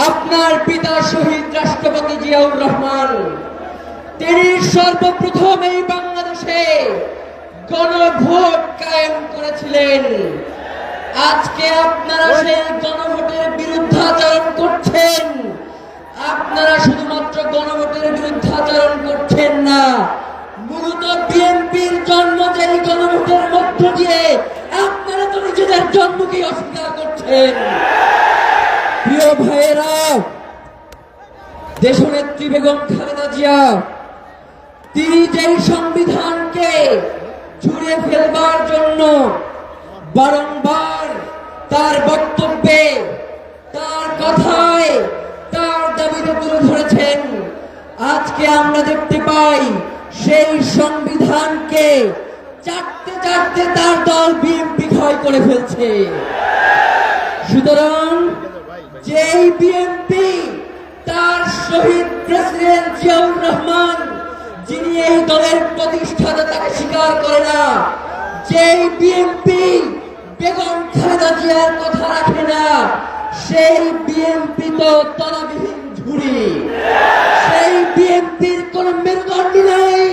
আপনার পিতা শহীদ রাষ্ট্রপতি জিয়াউর রহমান, তিনি সর্বপ্রথম এই বাংলাদেশে গণভোট কায়েম করেছিলেন। আজকে আপনারা সেই গণভোটের বিরুদ্ধাচরণ করছেন। আপনারা শুধুমাত্র গণভোটের বিরুদ্ধাচরণ করছেন না, মূলত বিএনপির জন্ম যেই গণভোটের মধ্য দিয়ে আপনারা তো নিজেদের জন্মকে অস্বীকার করছেন। প্রিয় ভাইয়েরা, দেশনেত্রী বেগম খালেদা জিয়া তিনি যেই সংবিধানকে ছুঁড়ে ফেলবার জন্য বারংবার তার বক্তব্যে, তার কথায়, তার দাবিতে তুলে ধরেছেন, আজকে আমরা দেখতে পাই সেই সংবিধানকে চাটতে চাটতে তার দল বিএনপি ক্ষয় করে ফেলছে। সুতরাং যেই বিএনপি তার শহীদ প্রেসিডেন্ট জিয়াউর রহমান, যিনি এই দলের প্রতিষ্ঠাতা, তাকে স্বীকার করে না, যেই বিএনপি বেগম খালেদা জিয়ার কথা রাখে না, সেই বিএনপি তো তলাবিহীন ঝুড়ি, সেই বিএনপির কোন মেরুদণ্ড নেই।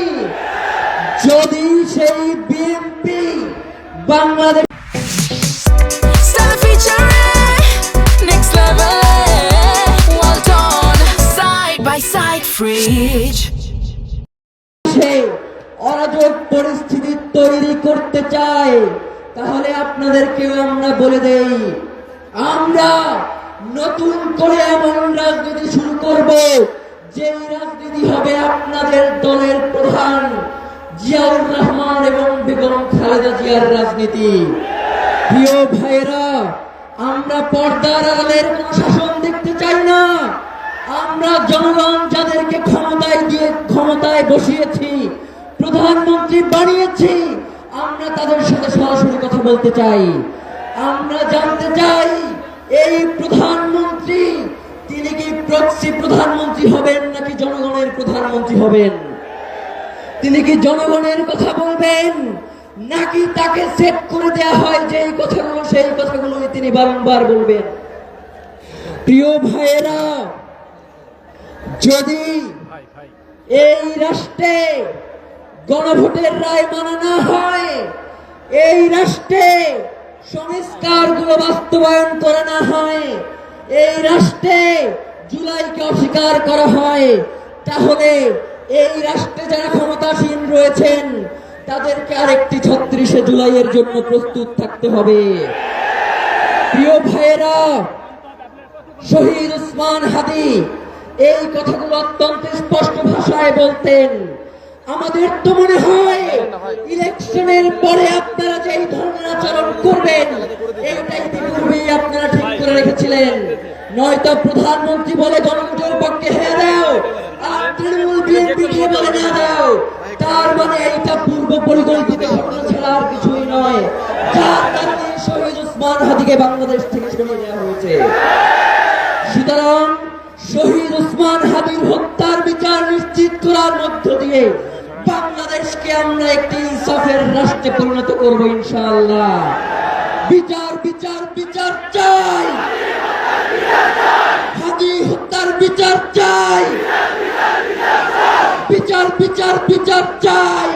যদি সেই বিএনপি বাংলাদেশ অরাজক পরিস্থিতি তৈরি করতে চায়, তাহলে আপনাদেরকেও আমরা বলে দেই, আমরা নতুন করে এমন রাজনীতি শুরু করব, যেই রাজনীতি হবে আপনাদের দলের প্রধান জিয়াউর রহমান এবং বেগম খালেদা জিয়ার রাজনীতি। প্রিয় ভাইরা, আমরা পর্দার আড়ালের কোন শাসন দেখতে চাই না। আমরা জনগণ যাদেরকে ক্ষমতায় বসিয়েছি, প্রধানমন্ত্রী বানিয়েছি, আমরা তাদের সাথে সরাসরি কথা বলতে চাই। আমরা জানতে চাই এই প্রধানমন্ত্রী তিনি কি প্রক্সি প্রধানমন্ত্রী হবেন নাকি জনগণের প্রধানমন্ত্রী হবেন? তিনি কি জনগণের কথা বলবেন নাকি তাকে সেট করে দেয়া হয় যে এই কথাগুলো সেই কথাগুলোই তিনি বারংবার বলবেন? প্রিয় ভাইয়েরা, যদি এই রাষ্ট্রে গণভোটের রায় মানা না হয়, এই রাষ্ট্রে সংস্কারগুলো বাস্তবায়ন করা না হয়, এই রাষ্ট্রে জুলাইকে অস্বীকার করা হয়, তাহলে এই রাষ্ট্রে যারা ক্ষমতাসীন রয়েছেন তাদেরকে আরেকটি ৩৬শে জুলাইয়ের জন্য প্রস্তুত থাকতে হবে। প্রিয় ভাইয়েরা, শহীদ ওসমান হাদি এই কথাগুলো অত্যন্ত স্পষ্ট ভাষায় বলতেন। আমাদের তো মনে হয় ইলেকশনের পরে আপনারা যে এই ধরনের আচরণ করবেন, এইটাই ইতিপূর্বেই আপনারা ঠিক করে রেখেছিলেন। নয়তো প্রধানমন্ত্রী বলে জনগণের পক্ষে হয়ে দাও, আর তৃণমূল বিএনপি কে বলে না দাও, তার মানে এইটা পূর্ব পরিকল্পিত ঘটনা ছাড়া আর কিছুই নয়, যার কারণে শহীদ ওসমান হাদিকে বাংলাদেশ থেকে সরিয়ে দেওয়া হয়েছে। সুতরাং শহীদ ওসমান হাদির হত্যার বিচার নিশ্চিত করার মধ্য দিয়ে বাংলাদেশকে আমরা একটি ইনসাফের রাষ্ট্রে পরিণত করব ইনশাআল্লাহ। বিচার বিচার বিচার চাই, হাদি হত্যার বিচার চাই, বিচার বিচার বিচার চাই।